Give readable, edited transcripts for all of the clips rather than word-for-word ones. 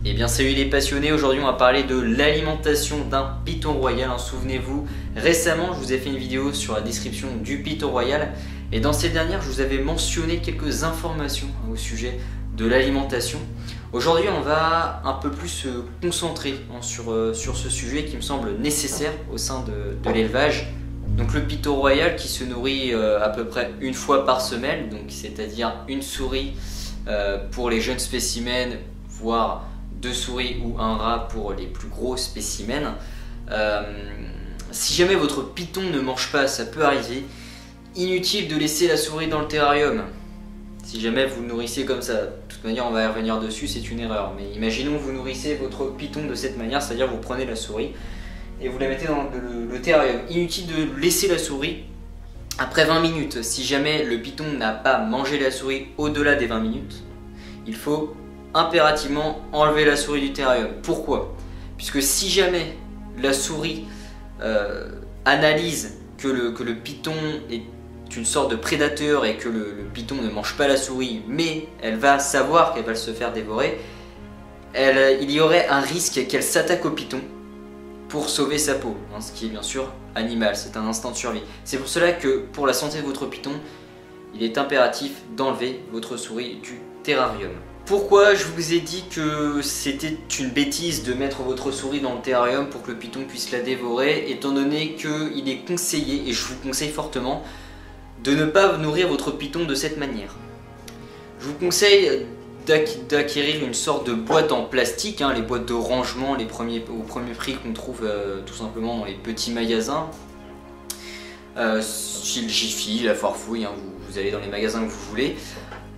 Eh bien salut les passionnés, aujourd'hui on va parler de l'alimentation d'un python royal. Souvenez-vous, récemment je vous ai fait une vidéo sur la description du python royal et dans cette dernière je vous avais mentionné quelques informations au sujet de l'alimentation. Aujourd'hui on va un peu plus se concentrer sur ce sujet qui me semble nécessaire au sein de l'élevage. Donc le python royal qui se nourrit à peu près une fois par semaine, donc c'est-à-dire une souris pour les jeunes spécimens, voire 2 souris ou un rat pour les plus gros spécimens. Si jamais votre python ne mange pas, ça peut arriver, inutile de laisser la souris dans le terrarium. Si jamais vous le nourrissez comme ça, de toute manière on va y revenir dessus, c'est une erreur. Mais imaginons que vous nourrissez votre python de cette manière, c'est-à-dire vous prenez la souris et vous la mettez dans le terrarium. Inutile de laisser la souris après 20 minutes. Si jamais le python n'a pas mangé la souris au-delà des 20 minutes, il faut impérativement enlever la souris du terrarium. Pourquoi? Puisque si jamais la souris analyse que le python est une sorte de prédateur et que le python ne mange pas la souris, mais elle va savoir qu'elle va se faire dévorer, il y aurait un risque qu'elle s'attaque au python pour sauver sa peau, ce qui est bien sûr animal, c'est un instinct de survie. C'est pour cela que pour la santé de votre python, il est impératif d'enlever votre souris du terrarium. Pourquoi je vous ai dit que c'était une bêtise de mettre votre souris dans le terrarium pour que le python puisse la dévorer, étant donné qu'il est conseillé, et je vous conseille fortement, de ne pas nourrir votre python de cette manière. Je vous conseille d'acquérir une sorte de boîte en plastique, les boîtes de rangement, au premier prix qu'on trouve tout simplement dans les petits magasins. Style Jiffy, la Farfouille, vous allez dans les magasins que vous voulez.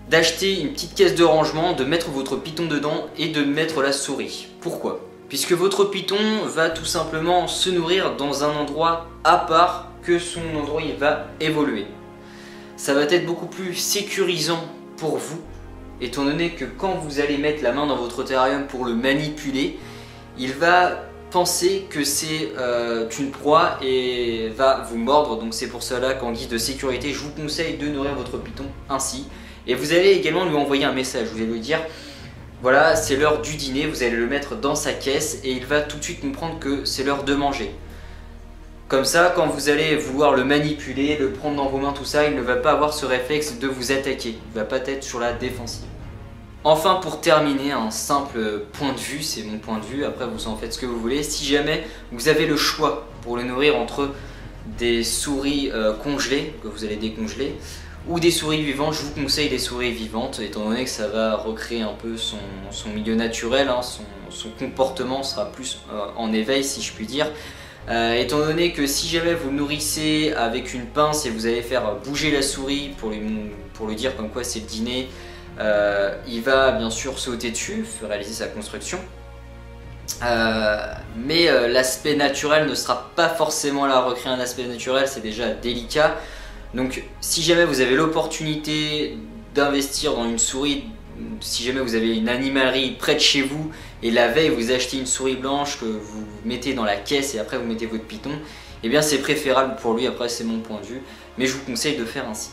D'acheter une petite caisse de rangement, de mettre votre python dedans et de mettre la souris. Pourquoi? Puisque votre python va tout simplement se nourrir dans un endroit à part, que son endroit il va évoluer. Ça va être beaucoup plus sécurisant pour vous, étant donné que quand vous allez mettre la main dans votre terrarium pour le manipuler, il va penser que c'est une proie et va vous mordre. Donc c'est pour cela qu'en guise de sécurité, je vous conseille de nourrir votre python ainsi. Et vous allez également lui envoyer un message, vous allez lui dire voilà, c'est l'heure du dîner, vous allez le mettre dans sa caisse et il va tout de suite comprendre que c'est l'heure de manger. Comme ça, quand vous allez vouloir le manipuler, le prendre dans vos mains, tout ça, il ne va pas avoir ce réflexe de vous attaquer, il ne va pas être sur la défensive. Enfin, pour terminer, un simple point de vue, c'est mon point de vue, après vous en faites ce que vous voulez. Si jamais vous avez le choix pour le nourrir entre des souris congelées, que vous allez décongeler, ou des souris vivantes, je vous conseille des souris vivantes, étant donné que ça va recréer un peu son milieu naturel, son comportement sera plus en éveil si je puis dire. Étant donné que si jamais vous nourrissez avec une pince et vous allez faire bouger la souris pour lui dire comme quoi c'est le dîner, il va bien sûr sauter dessus, réaliser sa construction. Mais l'aspect naturel ne sera pas forcément là. Recréer un aspect naturel, c'est déjà délicat. Donc si jamais vous avez l'opportunité d'investir dans une souris, si jamais vous avez une animalerie près de chez vous et la veille vous achetez une souris blanche que vous mettez dans la caisse et après vous mettez votre python, eh bien c'est préférable pour lui, après c'est mon point de vue, mais je vous conseille de faire ainsi.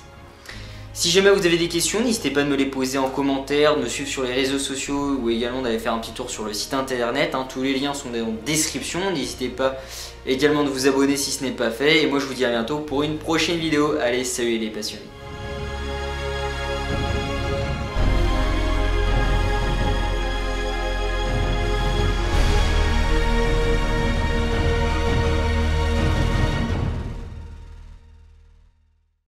Si jamais vous avez des questions, n'hésitez pas à me les poser en commentaire, de me suivre sur les réseaux sociaux ou également d'aller faire un petit tour sur le site internet. Tous les liens sont dans la description. N'hésitez pas également de vous abonner si ce n'est pas fait. Et moi je vous dis à bientôt pour une prochaine vidéo. Allez, salut les passionnés.